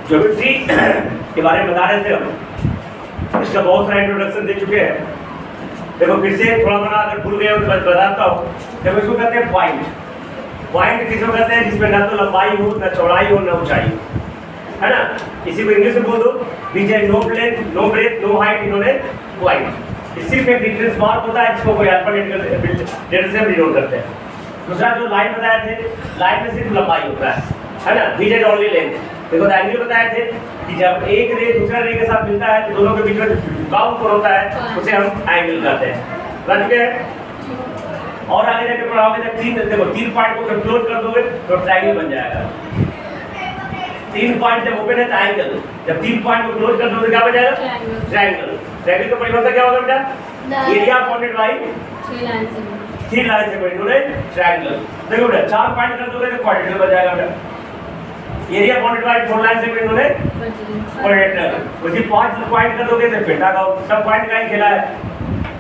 Geometry के बारे में बता रहे थे हम, इसका बहुत सारा इंट्रोडक्शन दे चुके हैं। देखो फिर से थोड़ा बड़ा अगर भूल गए हो तो बताता हूँ। देखो इसको कहते हैं पॉइंट। पॉइंट किसको कहते हैं? जिसमें ना तो लंबाई हो, ना चौड़ाई हो, ना ऊंचाई हो, है ना। इसी को इंग्लिश में बोल दो, बीच है no length, no breadth, no height, इन्होंने पॉइंट। सिर्फ एक डिफरेंस मार्क होता है जिसको कोई अल्फाबेटिकल लेटर से डिनोट करते हैं। दूसरा जो लाइन बताए थे, लाइन में सिर्फ लंबाई होता है ना, बीच है ओनली लेंथ। देखो एंगल बताए थे कि जब एक रे दूसरा रे के साथ मिलता है तो दोनों के बीच में झुकाव कोण होता है, उसे हम एंगल कहते हैं। समझ गए? और आगे जाके पढ़ाओगे जब तीन पॉइंट को क्लोज कर दोगे तो ट्रायंगल बन जाएगा। 3 पॉइंट जब ओपन है तो एंगल, जब 3 पॉइंट को क्लोज कर दोगे क्या बन जाएगा? ट्रायंगल। ट्रायंगल का परिभाषा क्या होगा बेटा? Area bounded by 3 line segment होने ट्रायंगल। देखो बेटा 4 पॉइंट कर दोगे तो क्वाड्रेंगल बन जाएगा बेटा। Area bounded by 4 line segment होने क्वाड्रेंगल। उसी 5 पॉइंट कर दोगे तो पेंटागन। सब पॉइंट का ही खेला है।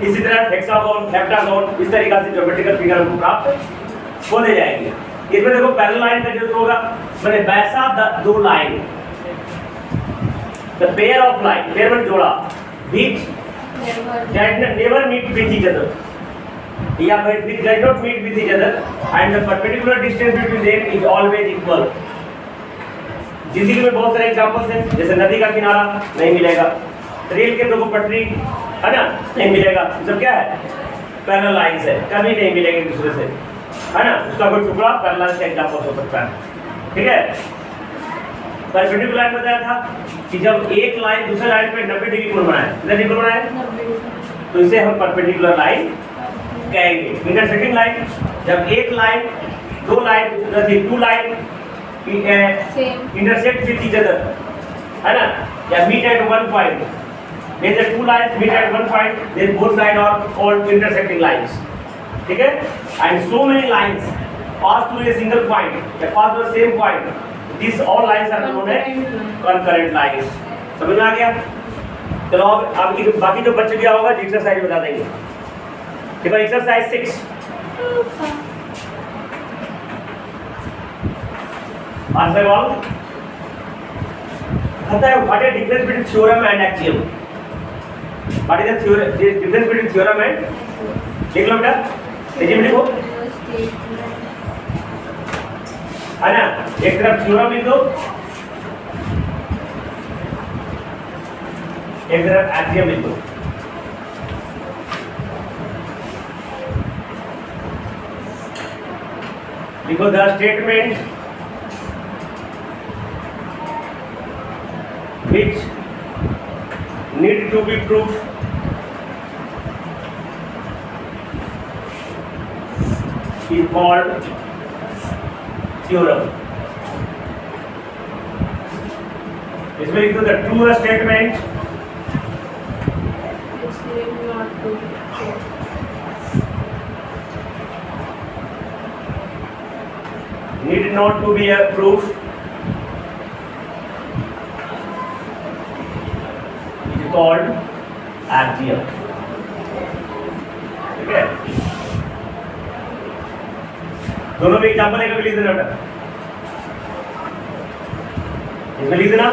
इसी तरह हेक्सागोन, हेप्टागोन, इस तरीके से ज्योमेट्रिकल फिगर हमको प्राप्त होने जाएंगे। इसमें देखो पैरेलल लाइन का जो होगा मैंने वैसा दो line, the pair of line, pair में जोड़ा, बीच never meet with each other, या which does not meet with each other and the perpendicular distance between them is always equal। जिंदगी में बहुत सारे एग्जांपल्स हैं, जैसे नदी का किनारा नहीं मिलेगा, रेल के दो पटरी है ना नहीं मिलेगा, सब क्या है? पैरेलल लाइंस है, कभी नहीं मिलेंगे एक दूसरे से, है ना। उसका कोई टुकड़ा पैरेलल से एग्जांपल हो सकता है, ठीक है। परपेंडिकुलर लाइन बताया था कि जब एक लाइन दूसरे लाइन पे 90 डिग्री कोण बनाए, कितना डिग्री कोण बनाए, तो इसे हम परपेंडिकुलर लाइन कहेंगे। इंटरसेक्टिंग लाइन, जब एक लाइन दो line two line intersect with each other, है ना, या meet at one point, when the two lines meet at one point then both lines are called intersecting lines, ठीक है। and so many lines pass through a single point, they pass through the same point, these all lines are known as concurrent lines। समझ में आ गया? चलो अब आपकी बाकी जो बच गया होगा एक्सरसाइज बता देंगे। देखो एक्सरसाइज 6, आंसर ऑल कहता है what is difference between theorem and axiom. What is the difference between theorem and लिख लो बेटा, तेजी में लिखो, है ना। एक तरफ थ्योरम लिख दो, एक तरफ एक्सियम लिख दो। लिखो the statement which need to be proved is called theorem। इसमें लिख दो the true statement need not to be a proof is called axiom, ठीक है। दोनों में एग्जांपल एक लिख देना बेटा, इसमें लिख देना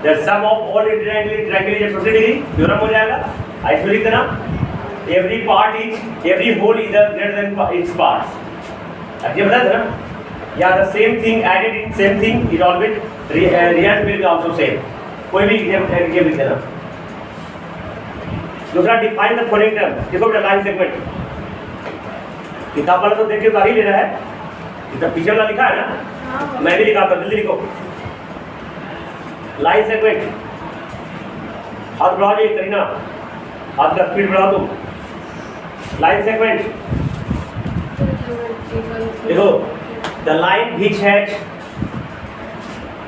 the sum of all triangle is 60 degree, theorem हो जाएगा। इसमें लिख देना every whole is greater than its parts. अब ये बता देना, या the same thing added in same thing is always result will be also same, कोई भी ये लिख देना। दूसरा डिफाइन द फॉलोइंग टर्म, देखो बेटा लाइन सेगमेंट, किताब वाला तो देख के उतार ही ले रहा है, इधर पीछे वाला लिखा है ना, मैं भी लिखा था, जल्दी लिखो। लाइन सेगमेंट, हाथ बढ़ाओ जी करीना, हाथ का स्पीड बढ़ाओ तुम। लाइन सेगमेंट देखो, द लाइन व्हिच हैज,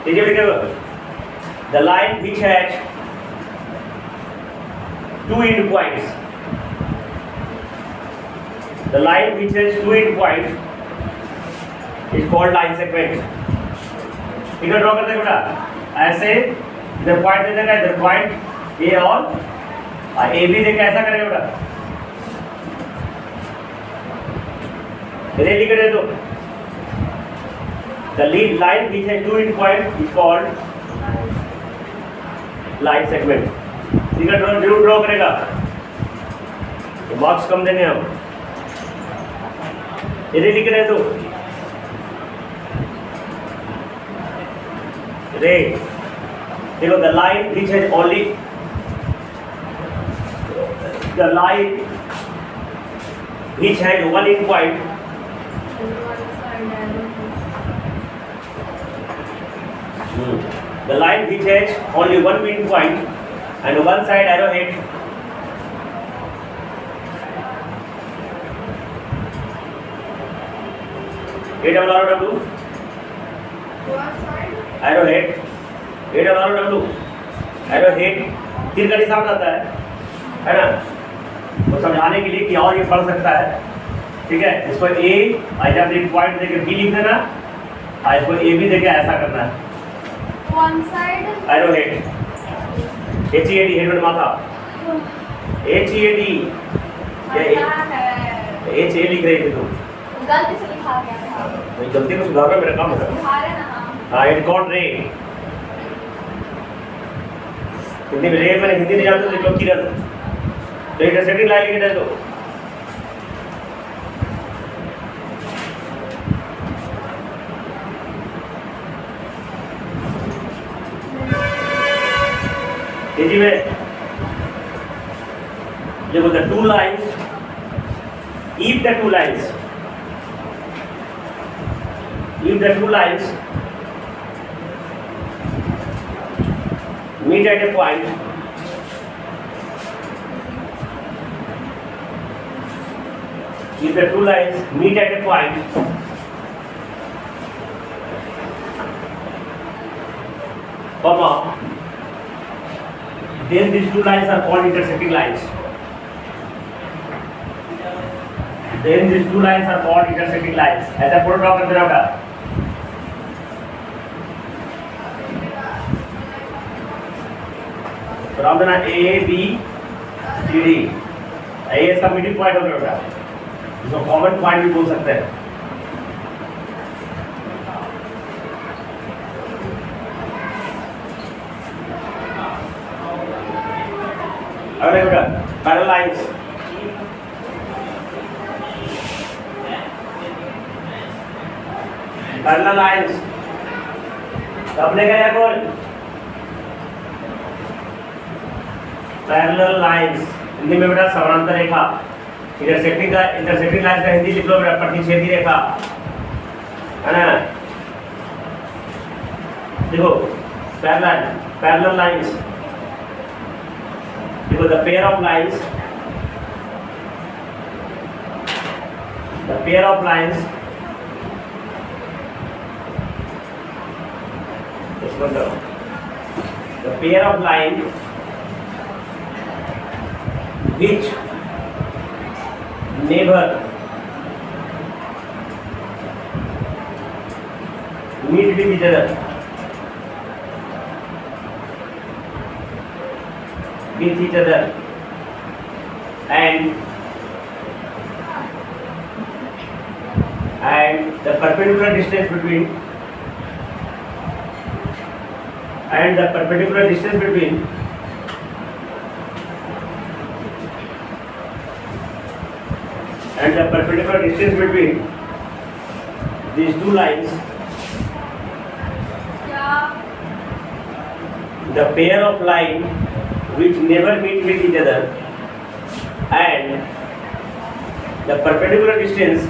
देखिए लिखेगा the line which has two end points, the line which has two end points is called line segment। Figure draw करते हैं बेटा, ऐसे इधर पॉइंट दे देगा, इधर पॉइंट ए और ए बी देकर ऐसा करेगा बेटा, रेली कर दे दो। the lead line which has two end points is called line segment, ठीक है, जरूर ड्रॉ करेगा तो मार्क्स कम देंगे हम। ये लिख रहे तो रे देखो, the line which has only the line which had one in point the line which has only one in point and one side arrowhead AWW arrowhead AWW arrowhead तीर का निशान आता है ना, तो समझाने के लिए कि और ये पढ़ सकता है, ठीक है। इसको ए जब एक पॉइंट देके बी लिख देना, और इसको ए भी देके ऐसा करना है। One side arrowhead, HEAD head माथा, HEAD ये HA लिख रही थी तुम, गलती से लिखा गया था। गलती को सुधारना मेरा काम है। सुधारे ना। हाँ, इट कॉट रे, हिंदी में रे मैंने हिंदी नहीं जानते तो लिखो किरण, तो इंटरसेक्टिंग लाइन लिख दे दो। तेजी में देखो, the two lines, if the two lines meet at a point if the two lines meet at a point comma then these two lines are called intersecting lines. Then these two lines are called intersecting lines. ऐसा पूरा draw कर देना बेटा। Draw देना A B C D, ये इसका middle point हो गया बेटा, इसको कॉमन पॉइंट भी बोल सकते हैं। अगले बेटा पैरेलल लाइंस, पैरेलल लाइंस सबने क्या बोल, पैरेलल लाइंस हिंदी में बेटा समानांतर रेखा, इंटरसेक्टिंग लाइंस का हिंदी लिख लो बेटा प्रतिच्छेदी रेखा, है ना। देखो पैरेलल लाइंस, देखो the pair of lines the pair of line which never meet with each other and the perpendicular distance between these two lines, the pair of line which never meet with each other and the perpendicular distance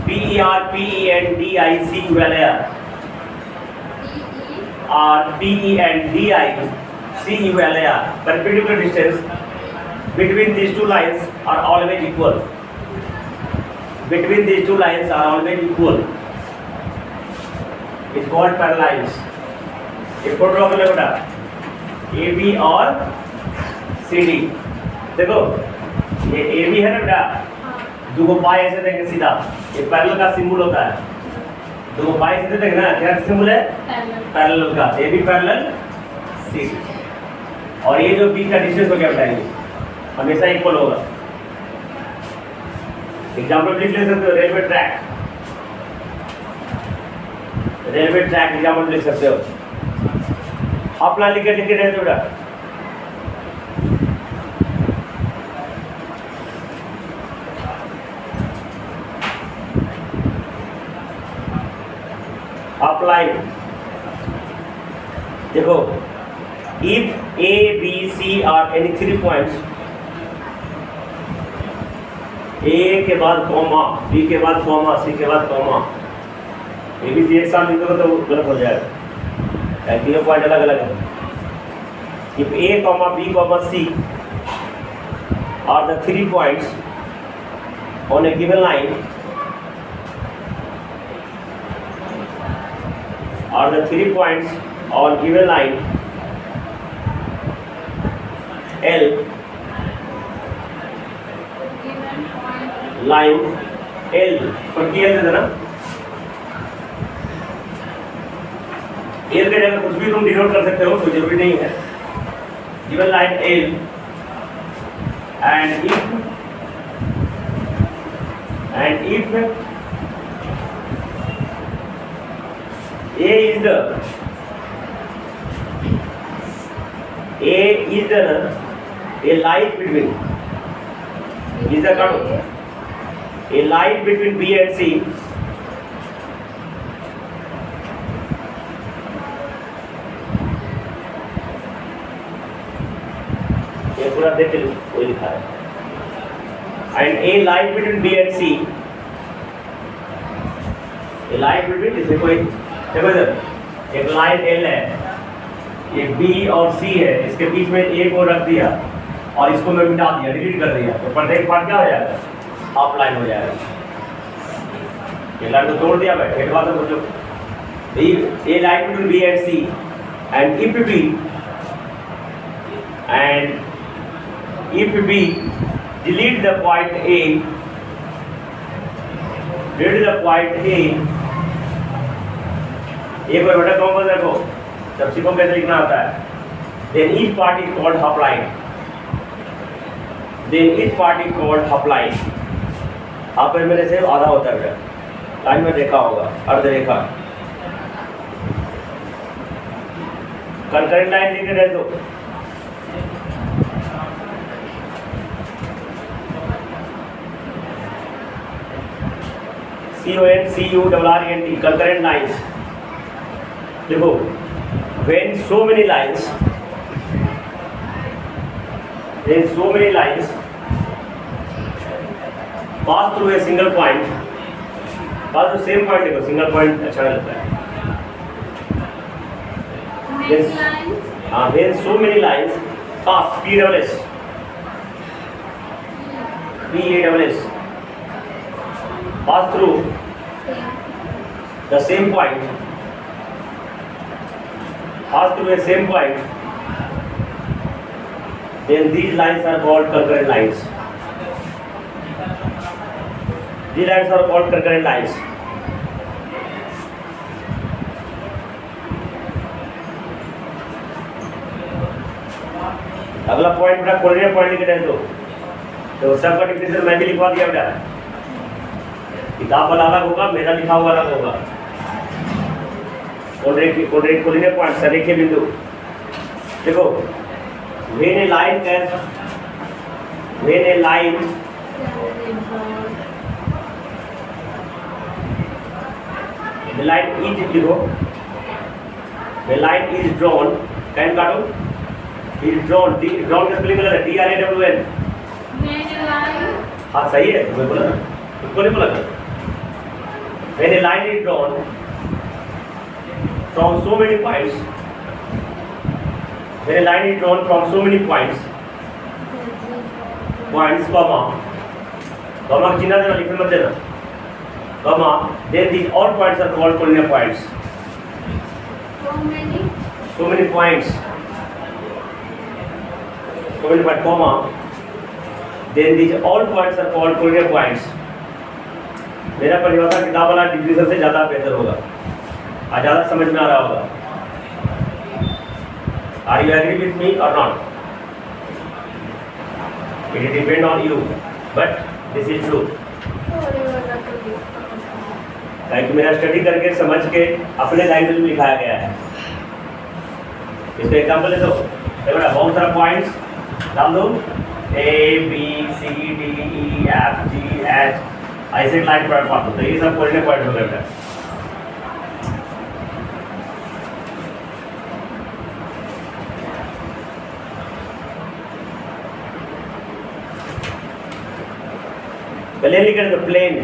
PER, PEN, DI, CULR or PEN, DI, CULR, perpendicular distance between these two lines are always equal. It's called parallel lines. इसको draw कर लो बेटा, AB और CD। देखो ये AB है ना बेटा, दो पाई ऐसे देंगे सीधा, ये पैरेलल का सिंबल होता है। दो पाई सीधे देंगे ना, क्या सिंबल है? पैरेलल का, AB पैरेलल CD। और ये जो बीच का डिस्टेंस हो गया बेटा, ये हमेशा इक्वल होगा। एग्जाम्पल लिख ले सकते हो, रेलवे रेलवे ट्रैक एग्जाम्पल लिख सकते हो। अपना लिख के रहे थे बेटा। अप्लाई देखो, if A B C are any 3 points, A के बाद कॉमा, बी के बाद कॉमा, सी के बाद कॉमा, ए बी सी एक साथ लिखोगे तो गलत हो जाएगा, तीनों पॉइंट अलग अलग है। If A comma B comma C are the 3 points on a given line, are the 3 points on given line L, line L पर की L दे देना। L के जगह कुछ भी तुम डिनोट कर सकते हो, कोई जरूरी नहीं है। given line L and if A is the a line between is the a line between B and C, ये पूरा देख लो वही लिखा है, and a line between B and C, a line between जैसे कोई देखो इधर एक लाइन L है, एक B और C है, इसके बीच में A को रख दिया और इसको मैं मिटा दिया, डिलीट कर दिया, तो प्रत्येक पार्ट क्या हो जाएगा, हाफ लाइन हो जाएगा। ये लाइन को तोड़ दिया भाई, एक बात है सोचो, A line between B and C and if B delete the point A, एक बार बेटा कॉम्पस रखो, सबसे कम कैसे लिखना आता है। Then each part is called half line. Half line में से आधा होता है बेटा, लाइन में रेखा होगा, अर्ध रेखा। कंकरेंट लाइन लिख रहे तो CONCURRENT concurrent lines। देखो, when so many lines pass through a single point, pass through same point, देखो single point अच्छा लगता है। When so many lines pass PASS pass through the same point, then these lines are called concurrent lines. अगला point बेटा coordinate point लिख रहे हो तो सबका डिफिनेशन मैं भी लिखवा दिया बेटा, किताब वाला अलग होगा, मेरा लिखा हुआ अलग होगा। कोऑर्डिनेट पॉइंट सरेखे बिंदु, देखो when a line is drawn, can काटो, is drawn का स्पेलिंग गलत है, DRAWN। हाँ सही है, मैं बोला ना, तुमको नहीं बोला था। when a line is drawn from so many points, comma चिन्ह देना, लिखने मत देना, comma, then these all points are called coordinate points। so many points, comma, then these all points are called coordinate points। मेरा परिभाषा किताब वाला definition से ज़्यादा बेहतर होगा, ज़्यादा समझ में आ रहा होगा। Are you agree with me or not? It will depend on you, but this is true। कि मेरा स्टडी करके समझ के अपने लैंग्वेज में लिखाया गया है। इसका एग्जाम्पल ले दो, बेटा बहुत सारा पॉइंट्स डाल दो, ABCDEFGH, ऐसे लाइन पॉइंट पास होता है, ये सब कोऑर्डिनेट पॉइंट हो गए बेटा। प्लेन लिख दो, प्लेन,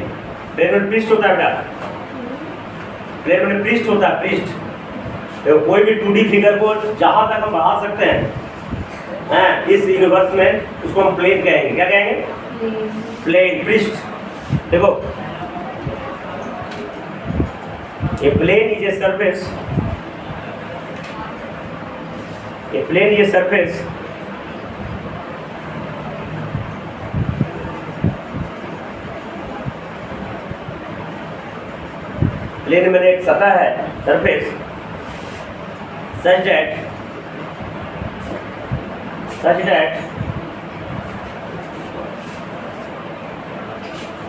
प्लेन में पृष्ठ होता है बेटा, प्लेन में पृष्ठ होता है, पृष्ठ। तो कोई भी 2D फिगर को जहां तक हम बढ़ा सकते हैं इस यूनिवर्स में, उसको हम प्लेन कहेंगे। क्या कहेंगे? प्लेन, पृष्ठ। देखो ये प्लेन इज ए सरफेस, ये plane is a surface plane में एक सतह है, सरफेस, such that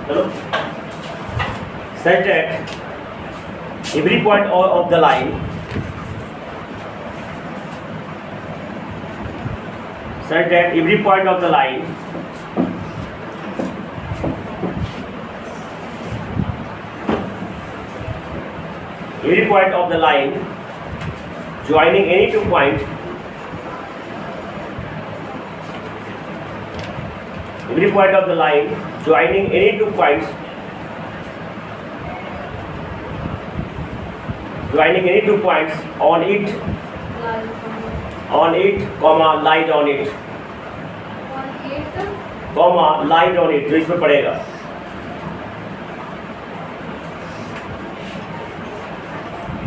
चलो such that every point of the line joining any two points, every point of the line joining any two points, on it, comma, light on it, comma, light on it, जो इसमें पड़ेगा।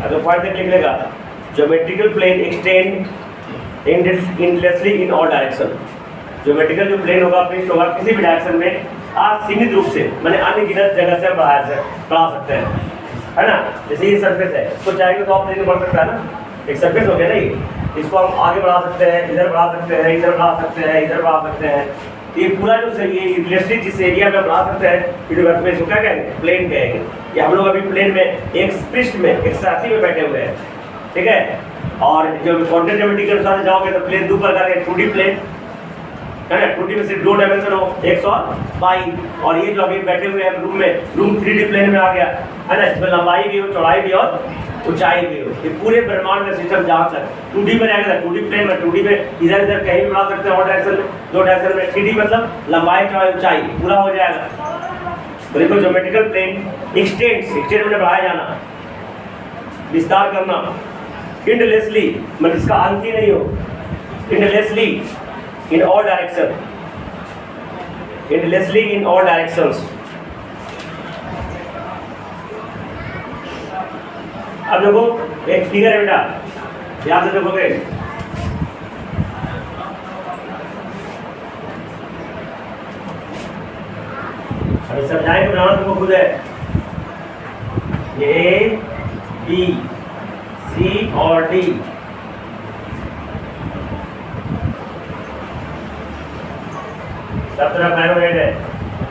अगर point तक लिख लेगा, geometrical plane extend endlessly in all direction. Geometrical जो plane होगा, पृष्ठ होगा, किसी भी डायरेक्शन में असीमित रूप से, मैंने अनगिनत जगह से बढ़ा सकते हैं, है ना। जैसे ये सरफेस है, तो चाहेंगे तो आप प्लेन बढ़ सकता है ना, एक सरफेस हो गया ना, इसको हम आगे बढ़ा सकते हैं, इधर बढ़ा सकते हैं, इधर बढ़ा सकते हैं, इधर बढ़ा सकते हैं। ये पूरा जो ये इंडस्ट्री जिस एरिया में बढ़ा सकते हैं यूनिवर्स में, इसको क्या कहेंगे? प्लेन कहेंगे। ये हम लोग अभी प्लेन में एक पृष्ठ में, एक साथी में बैठे हुए हैं, ठीक है। और जो क्वांटम ज्योमेट्री के अनुसार जाओगे तो प्लेन दो प्रकार के, 2D प्लेन है ना, 2D में सिर्फ 2 डायमेंशन हो, x और y। और ये जो अभी बैठे हुए हैं रूम में, रूम 3D प्लेन में आ गया, है ना, इसमें लंबाई भी हो, चौड़ाई भी और ऊंचाई भी हो। ये पूरे ब्रह्मांड का सिस्टम जहाँ तक 2D में रहेगा, 2D प्लेन में, 2D में इधर इधर कहीं भी बढ़ा सकते हैं, और डायरेक्शन में, 2 डायरेक्शन में। 3D मतलब लंबाई, चौड़ाई, ऊंचाई पूरा हो जाएगा। तो देखो ज्योमेट्रिकल प्लेन एक्सटेंड में बढ़ाया जाना, विस्तार करना, endlessly, मतलब इसका अंत ही नहीं हो, endlessly in all directions। अब देखो एक फिगर है बेटा, ध्यान से देखोगे, अभी समझाएंगे, बनाना तुमको खुद है। ये B, C और D, सब तरह पैरोनेट है।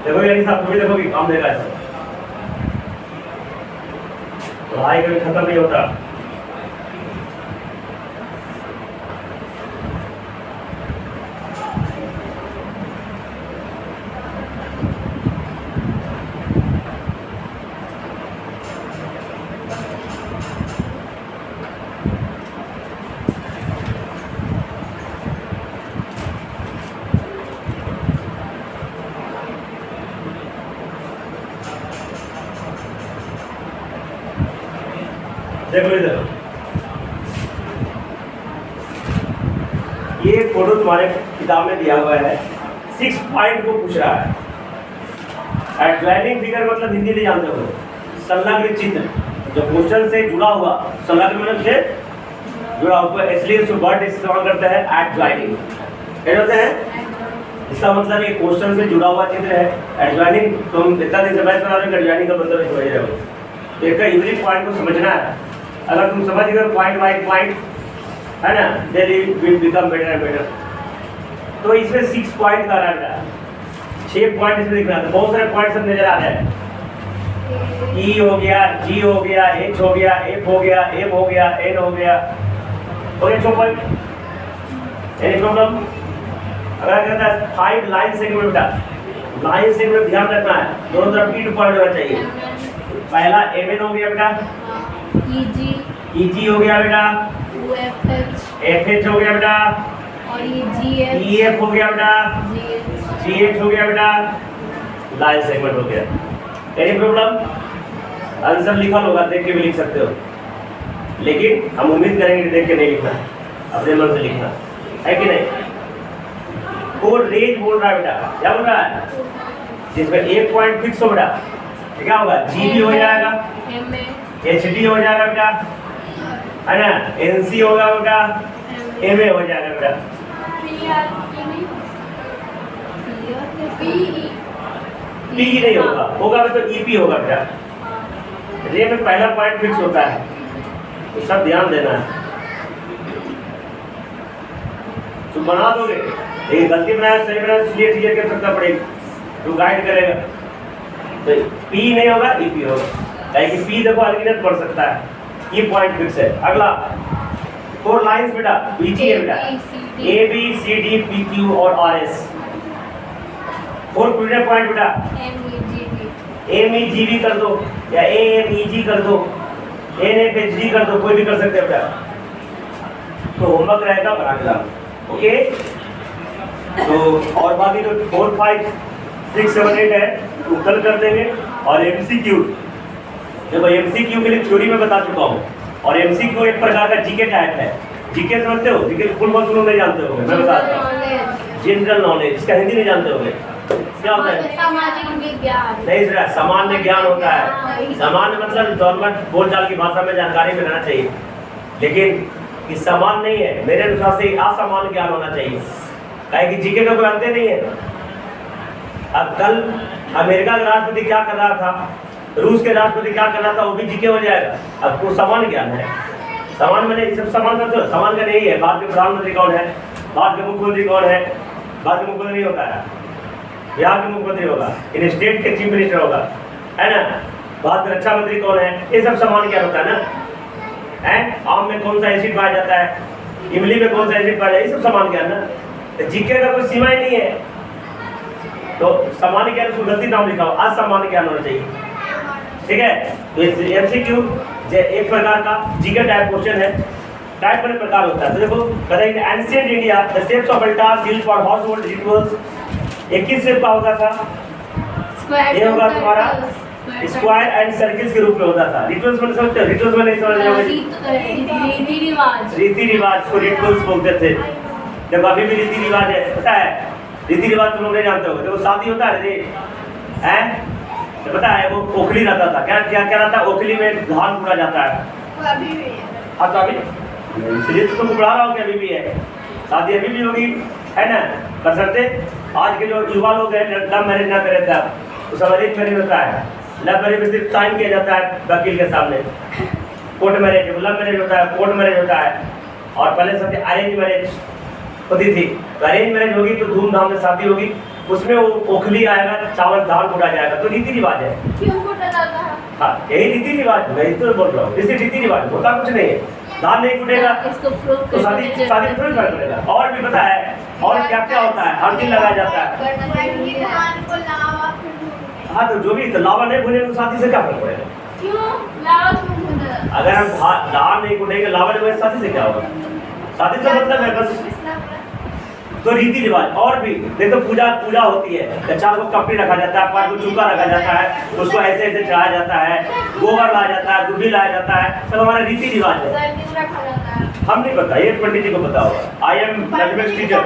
देखो यानी साहब थोड़ी देखोगे, काम देगा इससे, पढ़ाई कभी खत्म नहीं होता। देखो इधर, ये फोटो तुम्हारे किताब में दिया हुआ है, 6 पॉइंट को पूछ रहा है। एडजॉइनिंग फिगर मतलब हिंदी नहीं जानते हो, संलग्न चित्र, जो क्वेश्चन से जुड़ा हुआ, संलग्न मतलब से जुड़ा हुआ, इसलिए उसको वर्ड इस्तेमाल करते हैं एडजॉइनिंग। क्या होता है? इसका मतलब ये क्वेश्चन से जुड़ा हुआ चित्र है। एडजॉइनिंग तुम इतना दिन से मैथ बना रहे हो, एडजॉइनिंग का मतलब समझ रहे हो, तो इसका यूनिक पॉइंट को समझना है। अगर तुम समझ गए पॉइंट बाई पॉइंट, है ना, then it will become better and better. तो इसमें 6 पॉइंट का रहा है, 6 पॉइंट इसमें दिख रहा है, बहुत सारे पॉइंट सब नजर आ रहे हैं। ई हो गया, जी हो गया, एच हो गया, एफ हो गया, एम हो गया, एन हो गया। ओके चौपन, एनी प्रॉब्लम? अगर कहता है 5 लाइन सेगमेंट बेटा, लाइन सेगमेंट ध्यान रखना है, दोनों तरफ ई टू पॉइंट होना चाहिए। पहला एम एन हो गया बेटा, ई जी हो गया बेटा, एफ एच हो गया बेटा, और ये GH, ई एफ हो गया बेटा, GH, जी एच हो गया बेटा, लाइन सेगमेंट हो गया। Any problem? आंसर लिखा होगा, देख के भी लिख सकते हो, लेकिन हम उम्मीद करेंगे देख के नहीं लिखना, अपने मन से लिखना है कि नहीं। कोड रेंज बोल रहा है बेटा, क्या बोल रहा है? जिसमें एक पॉइंट फिक्स हो बेटा, क्या होगा? जी भी हो जाएगा, एच डी हो जाएगा बेटा, है ना, एन सी होगा बेटा, एम ए हो जाएगा बेटा। पी नहीं होगा, होगा तो ईपी होगा बेटा। रे में पहला पॉइंट फिक्स होता है, तो सब ध्यान देना है। तो बना दोगे, लेकिन गलती बनाया सही बनाया इसलिए टीचर के सकता पड़ेगी, तो गाइड करेगा। तो पी नहीं होगा, ईपी होगा, ताकि पी देखो अनगिनत पढ़ सकता है, ये पॉइंट फिक्स है। अगला 4 लाइंस बेटा, बीजी है बेटा, A B C D P Q और आर एस। 4 पीरियड पॉइंट बेटा, एम ई जी भी कर दो या ए एम ई जी कर दो, एन एफ एच डी कर दो, कोई भी कर सकते हैं बेटा। तो होमवर्क रहेगा, बना के लाओ, ओके। तो और बाकी जो 4, 5, 6, 7, 8 है वो कल कर देंगे। और एमसीक्यू, देखो एमसीक्यू के लिए थ्योरी में बता चुका हूँ, और एमसीक्यू एक प्रकार का जीके टाइप है। जीके समझते हो? जीके फुल फॉर्म तुम नहीं जानते होगे, मैं बताता हूँ। जनरल नॉलेज, इसका हिंदी नहीं जानते होगे, क्या होता है? सामाजिक विज्ञान। नहीं सर, सामान्य ज्ञान होता है। सामान्य मतलब नॉर्मल बोलचाल की भाषा में जानकारी मिलना चाहिए, लेकिन ये समान नहीं है, मेरे अनुसार से असामान्य ज्ञान होना चाहिए, काहे कि जीके का कोई अंत नहीं है। अब कल अमेरिका का राष्ट्रपति क्या कर रहा था, रूस के राष्ट्रपति क्या कर रहा था, वो भी जीके हो जाएगा। अब वो सामान्य ज्ञान है, सामान्य मैंने सब समान करते हो, समान का नहीं है। भारत के प्रधानमंत्री कौन है, भारत के मुख्यमंत्री कौन है? भारत के मुख्यमंत्री नहीं होता है, बिहार के मुख्यमंत्री होगा, इन स्टेट के चीफ मिनिस्टर होगा, है ना। भारत के रक्षा मंत्री कौन है, ये सब समान क्या होता है ना। है आम में कौन सा एसिड पाया जाता है, इमली में कौन सा एसिड पाया जाता है, ये सब समान ज्ञान ना। तो जीके का कोई सीमा ही नहीं है, तो सामान्य ज्ञान उसको गलती नाम लिखा हो, असामान्य ज्ञान होना चाहिए, ठीक है। तो एमसीक्यू एक प्रकार का जीके टाइप क्वेश्चन है। टाइप बड़े प्रकार होता है, तो देखो बताइए, ancient India the shapes of altars used for household rituals 21 shape का होता था। ये होगा तुम्हारा स्क्वायर एंड सर्किल्स के रूप में होता था। रिचुअल्स में समझते हो? रिचुअल्स में नहीं समझ रहे होंगे, रीति रिवाज को रिचुअल्स बोलते थे। जब अभी भी रीति रिवाज है, पता है रीति रिवाज तुम लोग नहीं जानते होगे। देखो शादी होता है रे, हैं तो पता है वो ओखली रहता था, क्या क्या क्या रहता है, ओखली में धान कूड़ा जाता है। अभी भी है। हाँ तो अभी इसलिए तो तुमको पढ़ा रहा हूँ कि अभी भी है, शादी अभी भी होगी, है ना। बशर्ते आज के जो युवा लोग हैं लव मैरिज ना करे था, तो सब अरेंज मैरिज होता है। लव मैरिज में सिर्फ साइन किया जाता है वकील के सामने, कोर्ट मैरिज, लव मैरिज होता है, कोर्ट मैरिज होता है। और पहले सबसे अरेंज मैरिज होती थी, तो अरेंज मैरिज होगी तो धूमधाम से शादी होगी, उसमें वो ओखली आएगा, चावल धान कूटा जाएगा, तो रीति रिवाज है। क्यों कूटा जाता है? हाँ यही रीति रिवाज, मैं तो बोल रहा हूँ, इसी रीति रिवाज होता कुछ नहीं है। धान नहीं कूटेगा तो शादी शादी थोड़ी कर करेगा। और भी पता है और क्या क्या होता है, हल्दी लगाया जाता है। धान को लावा हाँ तो जो भी, तो लावा नहीं भूने तो शादी से क्या फर्क पड़ेगा? क्यों लावा क्यों भूना? अगर हम धान नहीं कूटेंगे, लावा नहीं भूने, शादी से क्या होगा? शादी से मतलब है बस। तो रीति रिवाज और भी देखो, पूजा पूजा होती है, 4 को कपड़ी रखा जाता है, 5 को चूका रखा जाता है, उसको ऐसे ऐसे चढ़ाया जाता है, गोबर लाया जाता है, दूधी लाया जाता है, सब हमारा रीति रिवाज है। हम नहीं पता, ये पंडित जी को पता होगा। आई एम मैथमेटिक्स टीचर,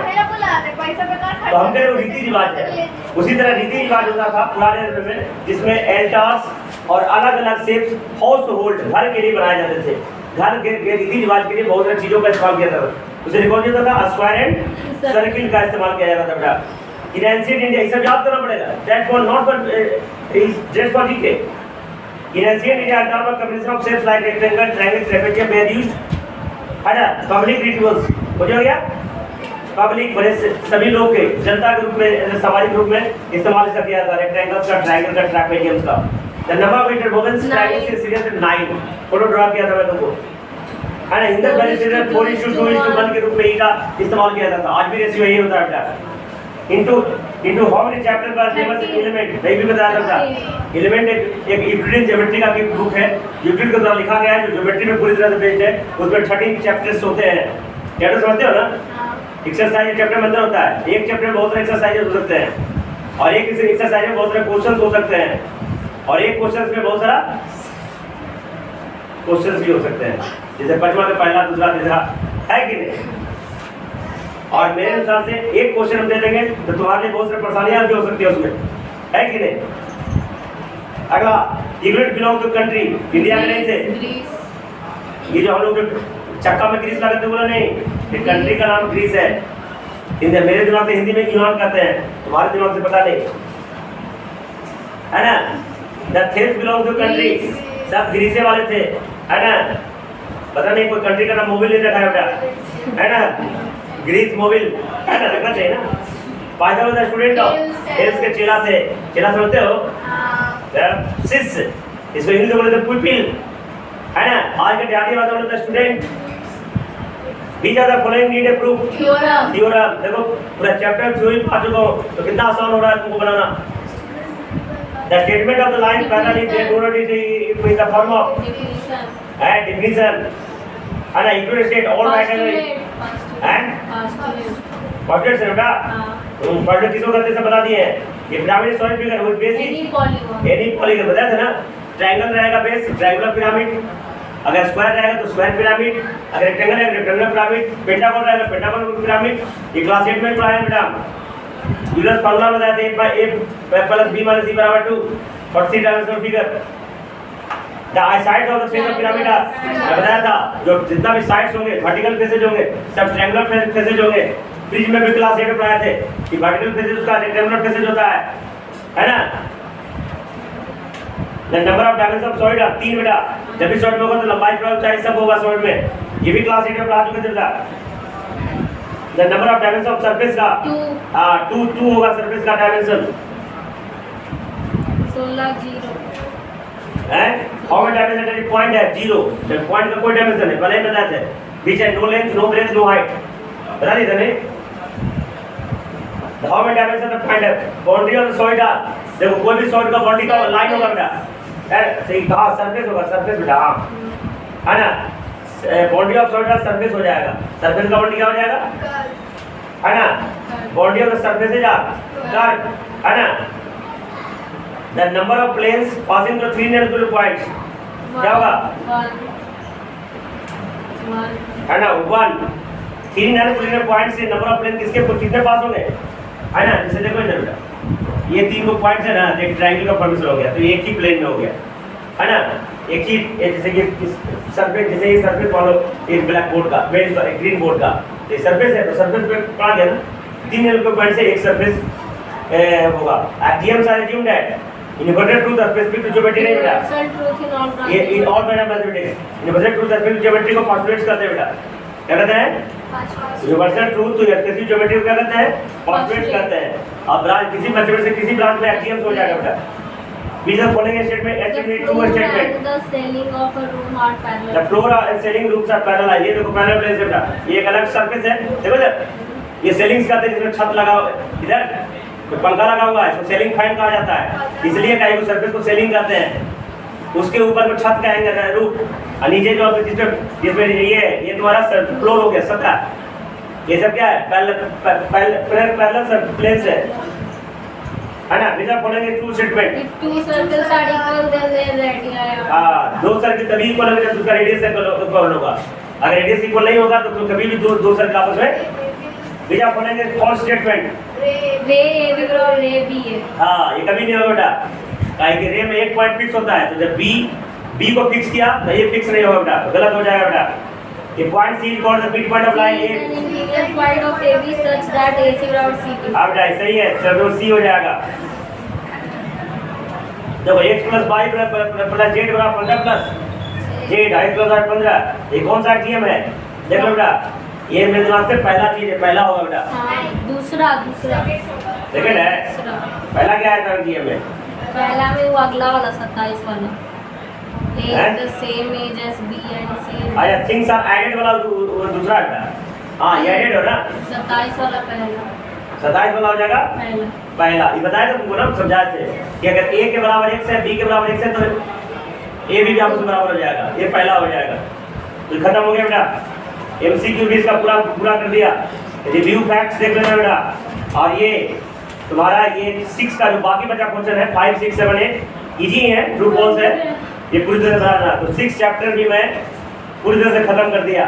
तो हम कह रहे रीति रिवाज है। उसी तरह रीति रिवाज होता था पुराने समय में, जिसमें एल्टार्स और अलग अलग शेप्स हाउस होल्ड घर के लिए बनाए जाते थे। घर के रीति रिवाज के लिए बहुत सारी चीजों का इस्तेमाल किया था। उसे कौन सा था? स्क्वायर एंड सर्किल का इस्तेमाल किया जाता था बेटा। इन एंशिएंट इंडिया ये सब याद करना पड़ेगा, that was not for just for GK. In ancient India altar combination of shapes like rectangle, triangle, trapezium were used, है ना। पब्लिक रिचुअल्स हो गया, पब्लिक बड़े सभी लोग के जनता के रूप में, सामाजिक रूप में इस्तेमाल इसका किया जाता है। रेक्टेंगल का, ट्रायंगल का, ट्रेपेजियम का, the number of interwovens triangles in series 9 photo draw किया था मैं तुमको, है ना। इन द पहले सीरीज 4:2:1 के रूप में ई का इस्तेमाल किया जाता था। आज भी रेशियो यही होता है बेटा। इनटू हाउ मेनी चैप्टर पर फेमस एलिमेंट नहीं भी बताया था। एलिमेंट एक यूक्लिडियन ज्योमेट्री का भी बुक है, यूक्लिड के द्वारा लिखा गया है, जो ज्योमेट्री में पूरी तरह से बेस्ड है। उसमें 13 चैप्टर्स होते हैं। चैप्टर समझते हो ना? एक्सरसाइज चैप्टर में अंदर होता है। एक चैप्टर में बहुत सारे एक्सरसाइजेस हो सकते हैं, और एक एक्सरसाइज में बहुत सारे क्वेश्चंस हो सकते हैं, और एक क्वेश्चंस में बहुत सारा क्वेश्चंस भी हो सकते हैं, जैसे पंचमा का पहला, दूसरा, तीसरा, है कि नहीं। और मेरे अनुसार से एक क्वेश्चन हम दे देंगे तो तुम्हारे लिए बहुत सारी परेशानियां भी हो सकती है उसमें, है कि नहीं। अगला, Euclid belong to country, India में नहीं थे। ये जो हम लोग चक्का में ग्रीस लगाते बोला नहीं, ये कंट्री का नाम ग्रीस है। मेरे दिमाग से हिंदी में यूनान कहते हैं, तुम्हारे दिमाग से पता नहीं, है ना। The Thames belong to country, सब ग्रीसे वाले थे, है ना। पता नहीं कोई कंट्री का नाम मोबिल नहीं रखा है बेटा, है ना। ग्रीस मोबिल, है ना, रखना चाहिए ना। पाइथागोरस द स्टूडेंट ऑफ हेल्स के चेला थे। चेला समझते हो? शिष्य, इसको हिंदी में बोलते हैं पुपिल, है ना। आज के ध्यान बात बोलते हैं स्टूडेंट। भी ज्यादा following need a proof theorem. देखो पूरा चैप्टर थ्योरी पढ़ चुका हूं, तो कितना आसान हो रहा है तुमको बनाना। The statement of the line panel is noted in the form of definition, है ना। Equivalent state all matter and posted से बेटा पढ़ने किसको करते से बता दिए हैं। ये pyramid solid figure with base any polygon बताया था ना। ट्रायंगल रहेगा बेस, ट्रायंगुलर पिरामिड। अगर स्क्वायर रहेगा तो स्क्वायर पिरामिड, अगर रेक्टेंगल रहेगा रेक्टेंगुलर पिरामिड, पेंटागन रहेगा पेंटागन पिरामिड। ये क्लास 8 में पढ़ा है बेटा। यूलर्स फार्मूला बताया था a + b - c = 2 for 3 dimensional figure. The sides of the face of pyramid बताया था, जो जितना भी साइड्स होंगे, वर्टिकल फेसेज होंगे, सब ट्रायंगुलर फेसेज होंगे। प्रिज्म में भी क्लास 8 में पढ़ाए थे कि वर्टिकल फेसेज उसका रेक्टेंगुलर फेसेज होता है ना। The number of dimension of solid 3 बेटा। जब भी सॉलिड होगा तो लंबाई चौड़ाई ऊंचाई सब होगा सॉलिड में। ये भी क्लास 8 में पढ़ा चुके थे बेटा। The number of dimension of surface का 2 होगा सरफेस का डायमेंशन। 16 0 है। हाउ मेनी डायमेंशन है? पॉइंट है 0। पॉइंट का कोई डायमेंशन है, पहले ही बताया था। बीच है no length no breadth no height, बता दी था नहीं। How many dimension of point है? Boundary of the solid. देखो कोई भी सॉलिड का बाउंड्री का लाइन होगा बेटा, है सही कहा, सरफेस होगा, सरफेस बेटा, हां, है ना। बाउंड्री ऑफ सॉलिड का सरफेस हो जाएगा। सरफेस का बाउंड्री क्या हो जाएगा, है ना। Boundary of the surface is curve, है ना। The number of planes passing through 3 nuclear points क्या होगा, है ना, 1। 3 न्यूक्लियर पॉइंट से नंबर ऑफ प्लेन कितने पास होंगे, है ना। जैसे देखो इधर बेटा, ये 3 को पॉइंट्स है ना, एक ट्रायंगल का फॉर्मेशन हो गया, तो एक ही प्लेन में हो गया, है ना। एक ही जैसे कि सरफेस, जैसे ये सरफेस मान लो एक ब्लैक बोर्ड का, बेंच का, एक ग्रीन बोर्ड का, ये सरफेस है, तो सरफेस पे पड़ा गया ना। 3 न्यूक्लियर पॉइंट से एक सरफेस होगा। Axioms are assumed that universal truth specific geometry नहीं बेटा, ये in all mathematics universal truth specific geometry को पोस्टुलेट्स करते हैं बेटा। क्या कहते हैं? यूनिवर्सल ट्रूथ तो स्पेसिफिक ज्योमेट्री को क्या कहते हैं? पोस्टुलेट्स कहते हैं। अब ब्रांच किसी मैथमेटिक्स से किसी ब्रांच में एक्सियम्स हो जाएगा बेटा। These are following statement, estimate two statement. The ceiling of a room are parallel. The floor and ceiling roofs are parallel. ये देखो पैरेलल प्लेन है बेटा, ये एक अलग सरफेस है। देखो इधर, ये सीलिंग्स कहते हैं जिसमें छत लगा हुआ है, इधर तो पंखा लगा हुआ है, इसको सीलिंग फैन कहा जाता है। इसलिए कहीं को सरफेस को सीलिंग कहते हैं। उसके ऊपर को छत कहेंगे रूफ, और नीचे जो जिसमें ये तुम्हारा फ्लोर हो गया, सतह। ये सब क्या है? पैरेलल प्लेन्स है ना। बिना बोलेंगे two statement. If two circles are equal, then their radii are. हाँ, 2 सर्कल तभी इक्वल होंगे जब उसका रेडियस इक्वल होगा। अगर रेडियस इक्वल नहीं होगा तो कभी भी दो सर्कल आपस में। बिना बोलेंगे फॉल्स स्टेटमेंट। रे ए भी और रे बी है। हाँ, ये कभी नहीं होगा बेटा, काहे कि रे में एक पॉइंट फिक्स होता है, तो जब बी को फिक्स किया तो ये फिक्स नहीं होगा बेटा, गलत हो जाएगा बेटा। ये point C called the mid point of line A. Interior point of A B such that AC बराबर CB। अब बेटा सही है, चलो सी हो जाएगा। देखो x + y + z बराबर 15 प्लस z, 8 + 15। ये कौन सा एक्सियम है? देख लो बेटा, ये मेरे दिमाग से पहला चीज है, पहला होगा बेटा। हाँ, दूसरा सेकंड है, पहला क्या है एक्सियम में? पहला में वो अगला वाला 27 वाला हैं? A the same age as B and C आया थिंग्स आर एडेड वाला वो दूसरा था। हाँ ये एडेड हो ना, 27 वाला पहला 27 वाला हो जाएगा पहला पहला। ये बताया था तुमको ना, समझाए थे कि अगर a के बराबर x है, b के बराबर x है तो a भी आपस में बराबर हो जाएगा, ये पहला हो जाएगा। तो खत्म हो गया बेटा। MCQ भी इसका पूरा कर दिया। रिव्यू फैक्ट्स देख लेना बेटा। और ये तुम्हारा ये 6 का जो बाकी बचा क्वेश्चन है 5, 6, 7, 8 इजी है, ट्रू फॉल्स है, ये पूरी तरह से बनाना। तो 6 चैप्टर भी मैं पूरी तरह से खत्म कर दिया।